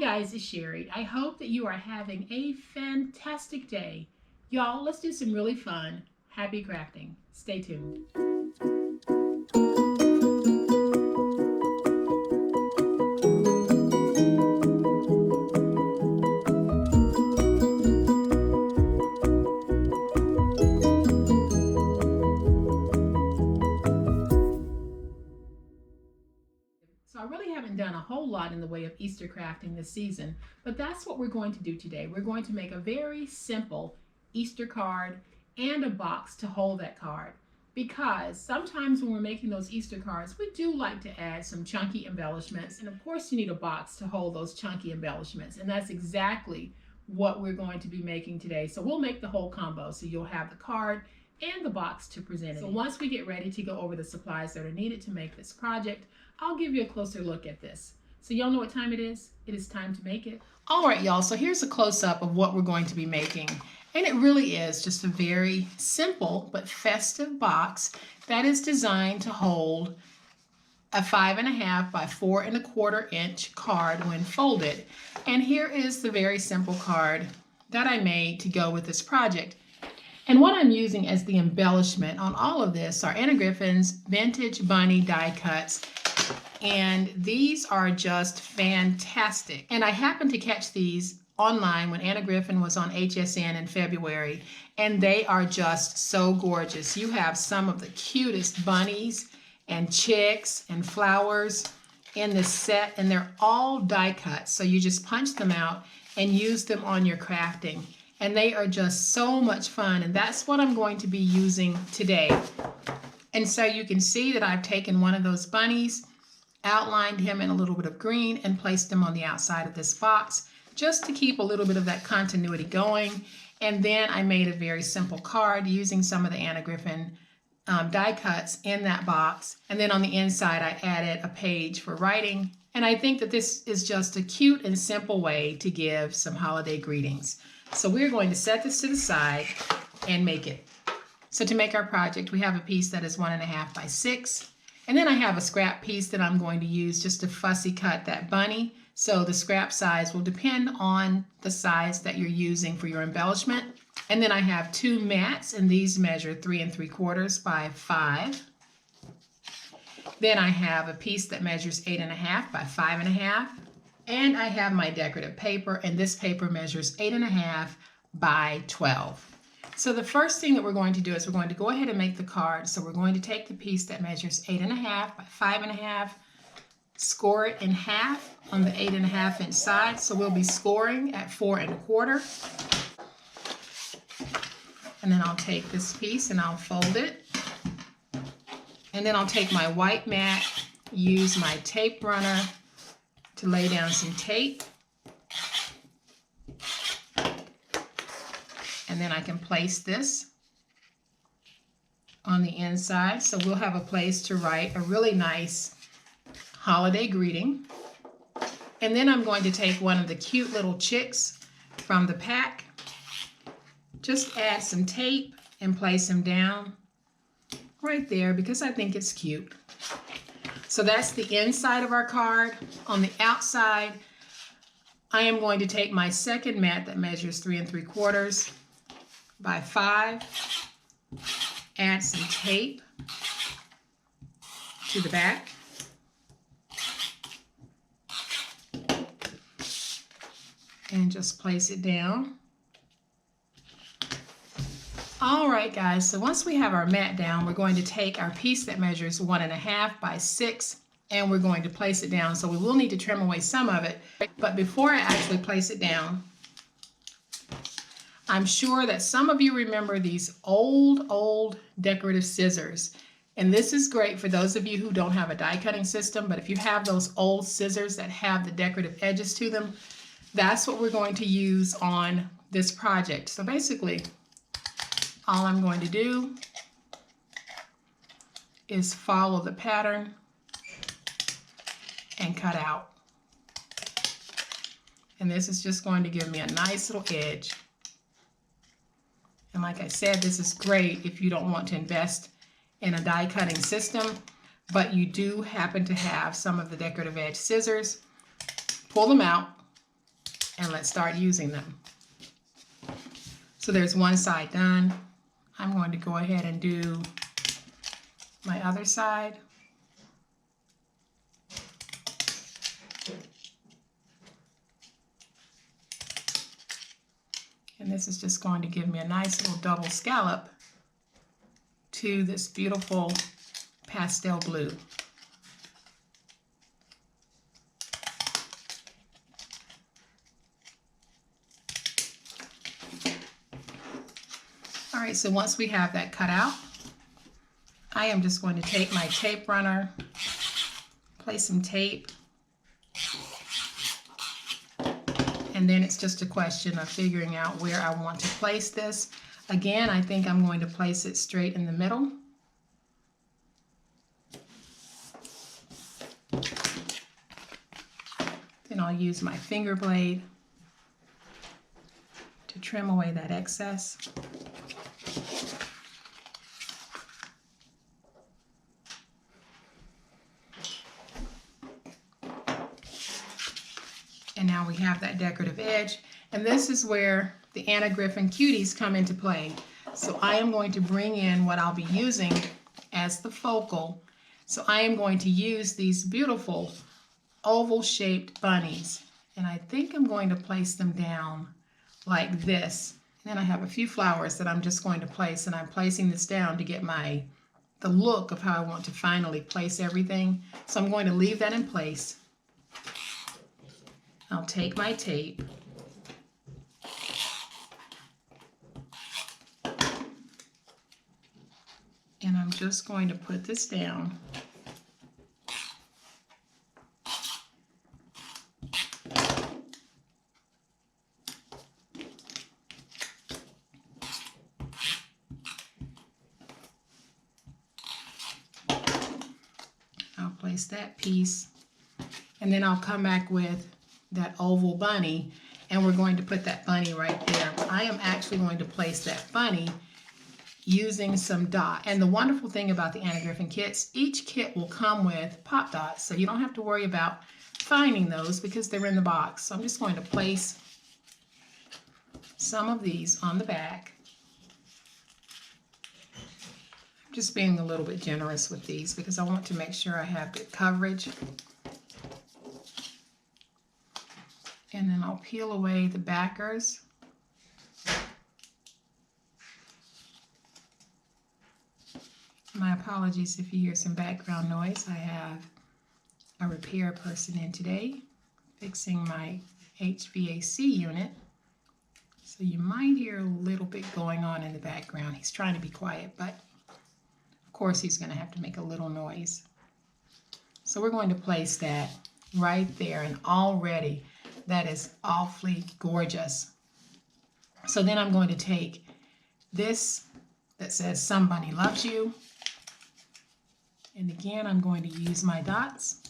guys, it's Sherry. I hope that you are having a fantastic day. Y'all, let's do some really fun, happy crafting. Stay tuned. So I really haven't done a whole lot in the way of Easter crafting this season, but that's what we're going to do today. We're going to make a very simple Easter card and a box to hold that card, because sometimes when we're making those Easter cards, we do like to add some chunky embellishments, and of course you need a box to hold those chunky embellishments, and that's exactly what we're going to be making today. So we'll make the whole combo, so you'll have the card and the box to present it. So once we get ready to go over the supplies that are needed to make this project, I'll give you a closer look at this. So y'all know what time it is? It is time to make it. All right, y'all, so here's a close-up of what we're going to be making. And it really is just a very simple but festive box that is designed to hold a 5.5 by 4.25 inch card when folded. And here is the very simple card that I made to go with this project. And what I'm using as the embellishment on all of this are Anna Griffin's Vintage Bunny die cuts. And these are just fantastic. And I happened to catch these online when Anna Griffin was on HSN in February, and they are just so gorgeous. You have some of the cutest bunnies and chicks and flowers in this set, and they're all die cuts. So you just punch them out and use them on your crafting. And they are just so much fun, and that's what I'm going to be using today. And so you can see that I've taken one of those bunnies, outlined him in a little bit of green, and placed him on the outside of this box just to keep a little bit of that continuity going. And then I made a very simple card using some of the Anna Griffin die cuts in that box. And then on the inside, I added a page for writing. And I think that this is just a cute and simple way to give some holiday greetings. So we're going to set this to the side and make it. So to make our project, we have a piece that is 1.5 by 6. And then I have a scrap piece that I'm going to use just to fussy cut that bunny. So the scrap size will depend on the size that you're using for your embellishment. And then I have 2 mats, and these measure 3 3/4 by 5. Then I have a piece that measures 8.5 by 5.5. And I have my decorative paper, and this paper measures 8.5 by 12. So the first thing that we're going to do is we're going to go ahead and make the card. So we're going to take the piece that measures 8.5 by 5.5, score it in half on the 8.5 inch side. So we'll be scoring at 4 1/4. And then I'll take this piece and I'll fold it. And then I'll take my white mat, use my tape runner to lay down some tape. And then I can place this on the inside. So we'll have a place to write a really nice holiday greeting. And then I'm going to take one of the cute little chicks from the pack. Just add some tape and place them down right there because I think it's cute. So that's the inside of our card. On the outside, I am going to take my second mat that measures 3 3/4 by 5, add some tape to the back, and just place it down. All right, guys, so once we have our mat down, we're going to take our piece that measures 1.5 by 6, and we're going to place it down. So we will need to trim away some of it, but before I actually place it down, I'm sure that some of you remember these old decorative scissors. And this is great for those of you who don't have a die cutting system, but if you have those old scissors that have the decorative edges to them, that's what we're going to use on this project. So basically, all I'm going to do is follow the pattern and cut out. And this is just going to give me a nice little edge. And like I said, this is great if you don't want to invest in a die cutting system, but you do happen to have some of the decorative edge scissors. Pull them out and let's start using them. So there's one side done. I'm going to go ahead and do my other side. And this is just going to give me a nice little double scallop to this beautiful pastel blue. All right, so once we have that cut out, I am just going to take my tape runner, place some tape, and then it's just a question of figuring out where I want to place this. Again, I think I'm going to place it straight in the middle. Then I'll use my finger blade to trim away that excess. And now we have that decorative edge. And this is where the Anna Griffin cuties come into play. So I am going to bring in what I'll be using as the focal. So I am going to use these beautiful oval-shaped bunnies. And I think I'm going to place them down like this. And then I have a few flowers that I'm just going to place, and I'm placing this down to get the look of how I want to finally place everything. So I'm going to leave that in place. I'll take my tape and I'm just going to put this down. I'll place that piece, and then I'll come back with that oval bunny, and we're going to put that bunny right there. I am actually going to place that bunny using some dots. And the wonderful thing about the Anna Griffin kits, each kit will come with pop dots, so you don't have to worry about finding those because they're in the box. So I'm just going to place some of these on the back. I'm just being a little bit generous with these because I want to make sure I have good coverage. And then I'll peel away the backers. My apologies if you hear some background noise. I have a repair person in today fixing my HVAC unit. So you might hear a little bit going on in the background. He's trying to be quiet, but of course he's going to have to make a little noise. So we're going to place that right there, and already that is awfully gorgeous. So then I'm going to take this that says "Somebody Loves You," and again I'm going to use my dots,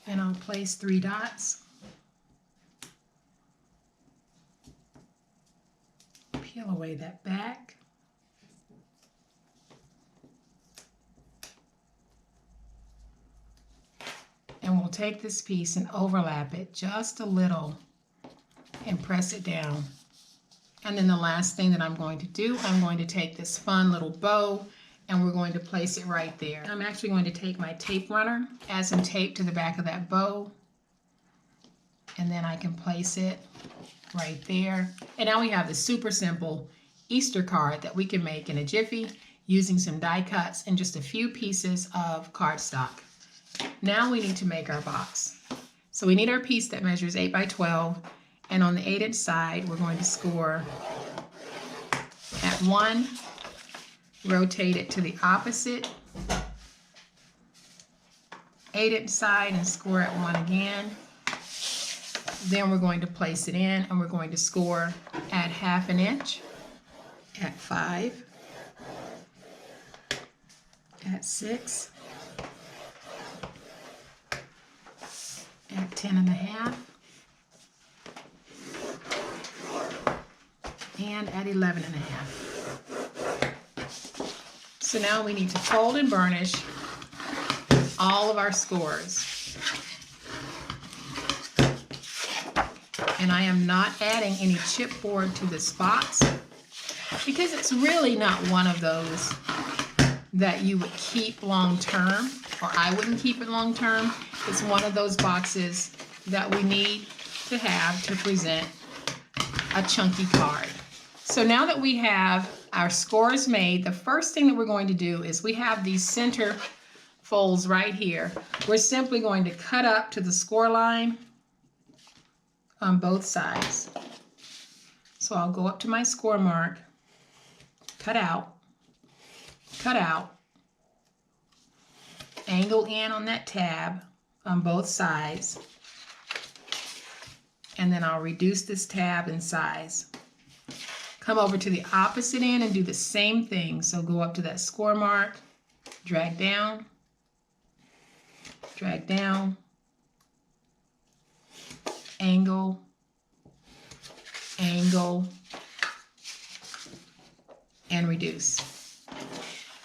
and I'll place 3 dots, peel away that back, and we'll take this piece and overlap it just a little and press it down. And then the last thing that I'm going to do, I'm going to take this fun little bow and we're going to place it right there. I'm actually going to take my tape runner, add some tape to the back of that bow, and then I can place it right there. And now we have the super simple Easter card that we can make in a jiffy using some die cuts and just a few pieces of cardstock. Now we need to make our box. So we need our piece that measures 8 by 12, and on the 8-inch side, we're going to score at 1, rotate it to the opposite 8-inch side and score at 1 again. Then we're going to place it in, and we're going to score at 1/2 inch, at 5, at 6, at 10.5, and at 11.5. So now we need to fold and burnish all of our scores. And I am not adding any chipboard to this box because it's really not one of those that you would keep long term, or I wouldn't keep it long term. It's one of those boxes that we need to have to present a chunky card. So now that we have our scores made, the first thing that we're going to do is we have these center folds right here. We're simply going to cut up to the score line on both sides. So I'll go up to my score mark, cut out, angle in on that tab on both sides, and then I'll reduce this tab in size. Come over to the opposite end and do the same thing. So go up to that score mark, drag down, angle, and reduce.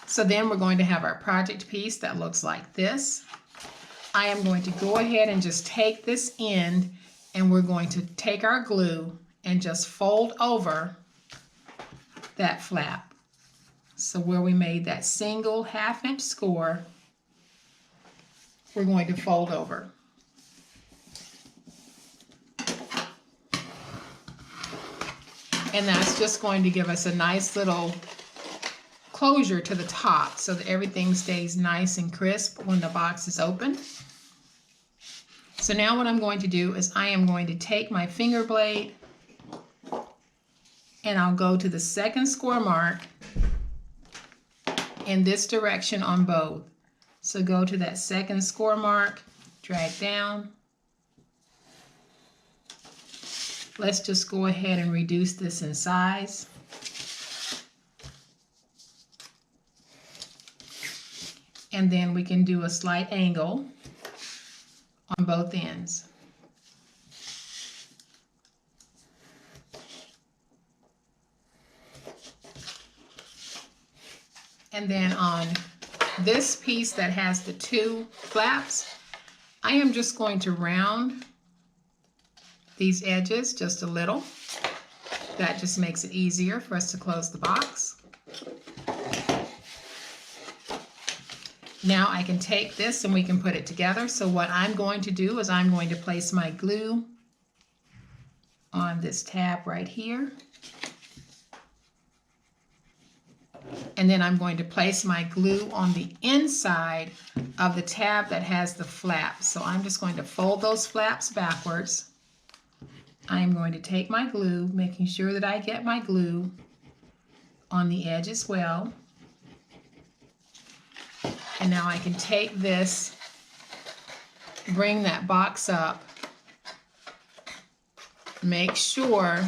So then we're going to have our project piece that looks like this. I am going to go ahead and just take this end, and we're going to take our glue and just fold over that flap. So where we made that single 1/2 inch score, we're going to fold over. And that's just going to give us a nice little closure to the top so that everything stays nice and crisp when the box is open. So now what I'm going to do is I am going to take my finger blade and I'll go to the second score mark in this direction on both. So go to that second score mark, drag down. Let's just go ahead and reduce this in size. And then we can do a slight angle on both ends. And then on this piece that has the 2 flaps, I am just going to round these edges just a little. That just makes it easier for us to close the box. Now I can take this and we can put it together. So what I'm going to do is I'm going to place my glue on this tab right here. And then I'm going to place my glue on the inside of the tab that has the flap. So I'm just going to fold those flaps backwards. I'm going to take my glue, making sure that I get my glue on the edge as well. And now I can take this, bring that box up, make sure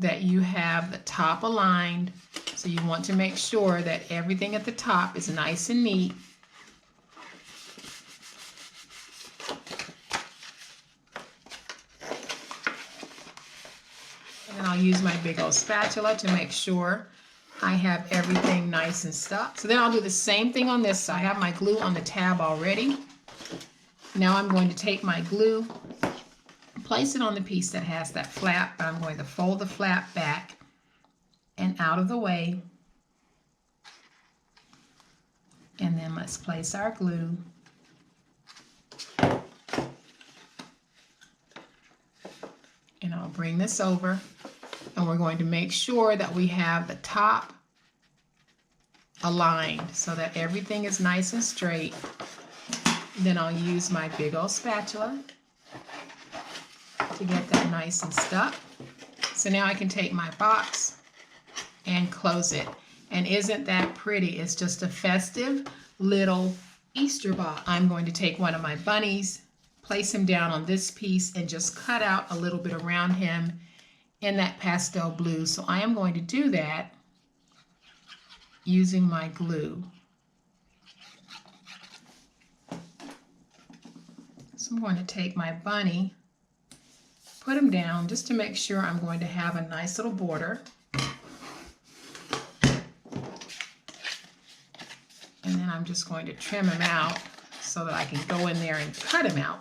that you have the top aligned. So you want to make sure that everything at the top is nice and neat. And then I'll use my big old spatula to make sure I have everything nice and stuck. So then I'll do the same thing on this side. I have my glue on the tab already. Now I'm going to take my glue, place it on the piece that has that flap, but I'm going to fold the flap back and out of the way. And then let's place our glue. And I'll bring this over, and we're going to make sure that we have the top aligned so that everything is nice and straight. Then I'll use my big old spatula to get that nice and stuck. So now I can take my box and close it. And isn't that pretty? It's just a festive little Easter box. I'm going to take one of my bunnies, place him down on this piece, and just cut out a little bit around him in that pastel blue. So I am going to do that using my glue. So I'm going to take my bunny, put him down just to make sure I'm going to have a nice little border. And then I'm just going to trim him out so that I can go in there and cut him out.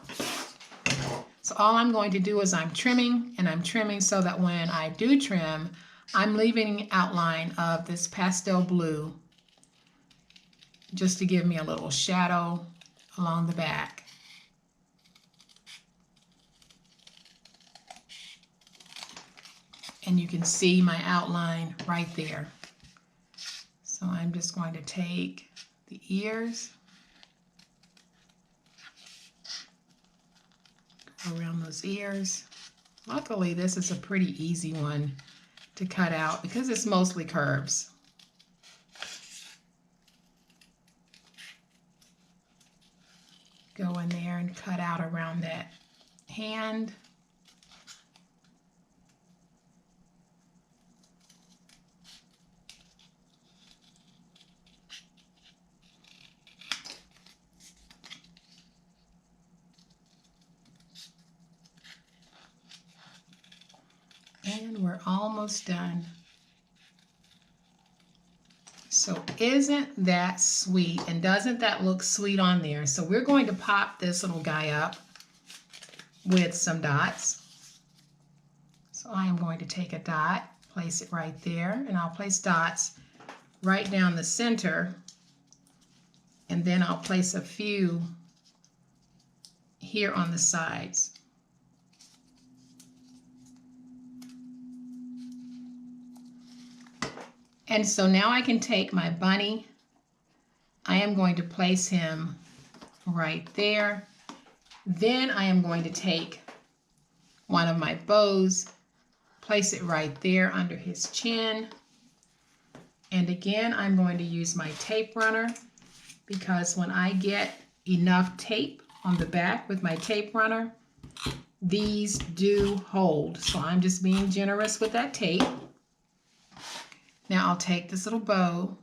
So all I'm going to do is I'm trimming, and I'm trimming so that when I do trim, I'm leaving outline of this pastel blue just to give me a little shadow along the back. And you can see my outline right there. So I'm just going to take the ears, go around those ears. Luckily, this is a pretty easy one to cut out because it's mostly curves. Go in there and cut out around that hand. And we're almost done. So isn't that sweet? And doesn't that look sweet on there? So we're going to pop this little guy up with some dots. So I am going to take a dot, place it right there, and I'll place dots right down the center. And then I'll place a few here on the sides. And so now I can take my bunny. I am going to place him right there. Then I am going to take one of my bows, place it right there under his chin. And again, I'm going to use my tape runner because when I get enough tape on the back with my tape runner, these do hold. So I'm just being generous with that tape. Now I'll take this little bow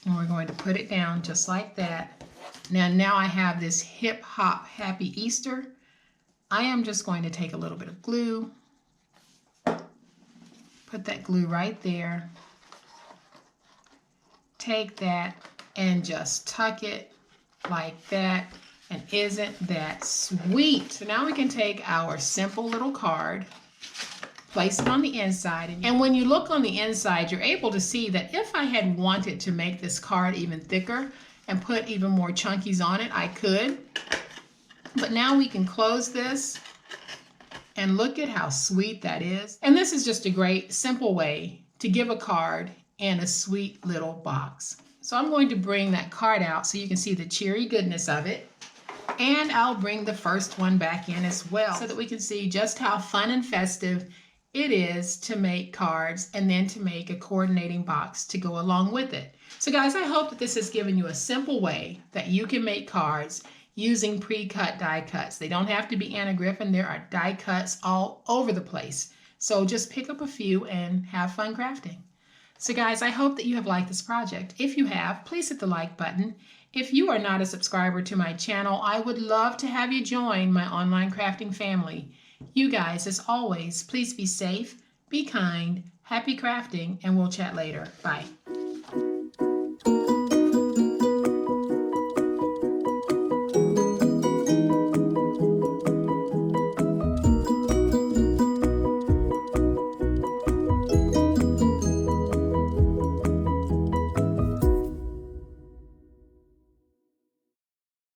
and we're going to put it down just like that. Now I have this hip hop happy Easter. I am just going to take a little bit of glue, put that glue right there, take that and just tuck it like that. And isn't that sweet? So now we can take our simple little card, place it on the inside, and when you look on the inside, you're able to see that if I had wanted to make this card even thicker and put even more chunkies on it, I could. But now we can close this and look at how sweet that is. And this is just a great, simple way to give a card in a sweet little box. So I'm going to bring that card out so you can see the cheery goodness of it. And I'll bring the first one back in as well so that we can see just how fun and festive it is to make cards and then to make a coordinating box to go along with it. So guys, I hope that this has given you a simple way that you can make cards using pre-cut die cuts. They don't have to be Anna Griffin. There are die cuts all over the place. So just pick up a few and have fun crafting. So guys, I hope that you have liked this project. If you have, please hit the like button. If you are not a subscriber to my channel, I would love to have you join my online crafting family. You guys, as always, please be safe, be kind, happy crafting, and we'll chat later. Bye.